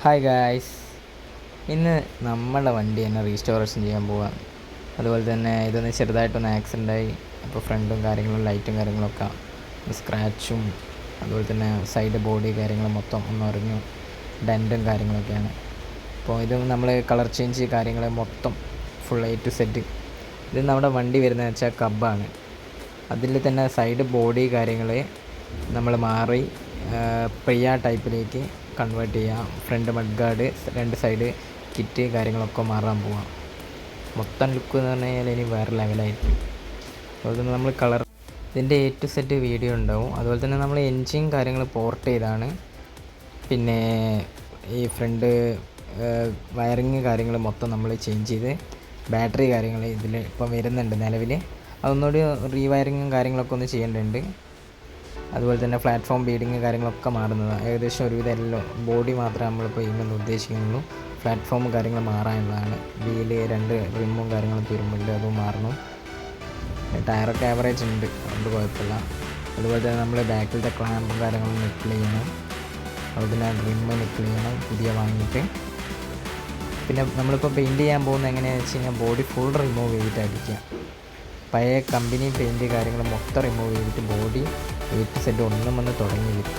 Hi guys, ഇന്ന് നമ്മളുടെ വണ്ടി തന്നെ റീസ്റ്റോറേഷൻ ചെയ്യാൻ പോവാണ്. അതുപോലെ തന്നെ ഇതൊന്ന് ചെറുതായിട്ടൊന്ന് ആക്സിഡൻ്റായി. അപ്പോൾ ഫ്രണ്ടും കാര്യങ്ങളും ലൈറ്റും കാര്യങ്ങളൊക്കെ സ്ക്രാച്ചും, അതുപോലെ തന്നെ സൈഡ് ബോഡി കാര്യങ്ങളും മൊത്തം ഒന്ന് ഉറഞ്ഞു, ഡെൻറ്റും കാര്യങ്ങളൊക്കെയാണ്. അപ്പോൾ ഇത് നമ്മൾ കളർ ചേഞ്ച് കാര്യങ്ങൾ മൊത്തം ഫുൾ A to Z. ഇത് നമ്മുടെ വണ്ടി വരുന്നത് വെച്ചാൽ കബ്ബാണ്. അതിൽ തന്നെ സൈഡ് ബോഡി കാര്യങ്ങൾ നമ്മൾ മാറി പ്രിയ ടൈപ്പിലേക്ക് കൺവേർട്ട് ചെയ്യാം. ഫ്രണ്ട് മഡ് ഗാർഡ്, രണ്ട് സൈഡ് കിറ്റ് കാര്യങ്ങളൊക്കെ മാറാൻ പോവാം. മൊത്തം ലുക്ക് എന്ന് പറഞ്ഞു കഴിഞ്ഞാൽ ഇനി വേറെ ലെവലായിരിക്കും. അതുപോലെ തന്നെ നമ്മൾ ഇതിൻ്റെ A to Z വീഡിയോ ഉണ്ടാവും. അതുപോലെ തന്നെ നമ്മൾ എൻജിൻ കാര്യങ്ങൾ പോർട്ട് ചെയ്താണ്. പിന്നെ ഈ ഫ്രണ്ട് വയറിങ് കാര്യങ്ങൾ മൊത്തം നമ്മൾ ചേഞ്ച് ചെയ്ത് ബാറ്ററി കാര്യങ്ങൾ ഇതിൽ ഇപ്പം വരുന്നുണ്ട് നിലവിൽ. അതൊന്നുകൂടി റീവയറിങ്ങും കാര്യങ്ങളൊക്കെ ഒന്ന് ചെയ്യേണ്ടതുണ്ട്. അതുപോലെ തന്നെ പ്ലാറ്റ്ഫോം ബീഡിങ് കാര്യങ്ങളൊക്കെ മാറുന്നതാണ്. ഏകദേശം ഒരുവിധം എല്ലാം ബോഡി മാത്രമേ നമ്മളിപ്പോൾ ചെയ്യുമെന്ന് ഉദ്ദേശിക്കുന്നുള്ളൂ. പ്ലാറ്റ്ഫോമും കാര്യങ്ങൾ മാറാനുള്ളതാണ്. വീല് രണ്ട് റിമ്മും കാര്യങ്ങളും തുരുമ്പുണ്ട്, അതും മാറണം. ടയറൊക്കെ ആവറേജ് ഉണ്ട്, അതുകൊണ്ട് കുഴപ്പമില്ല. അതുപോലെ തന്നെ നമ്മൾ ബാക്കിലത്തെ ക്ലാമ്പും കാര്യങ്ങളും നിക്കിൾ ചെയ്യണം. അതുപോലെ തന്നെ റിമ്മ് നിക്കിൾ ചെയ്യണം പുതിയ വാങ്ങിയിട്ട്. പിന്നെ നമ്മളിപ്പോൾ പെയിൻറ്റ് ചെയ്യാൻ പോകുന്നത് എങ്ങനെയാണെന്ന് വെച്ച് കഴിഞ്ഞാൽ ബോഡി ഫുൾ റിമൂവ് ചെയ്തിട്ട് അടിക്കുക. പഴയ കമ്പനി പെയിൻറ്റ് കാര്യങ്ങൾ മൊത്തം റിമൂവ് ചെയ്തിട്ട് ബോഡി A to Z ഒന്നും വന്ന് തുടങ്ങി വരും.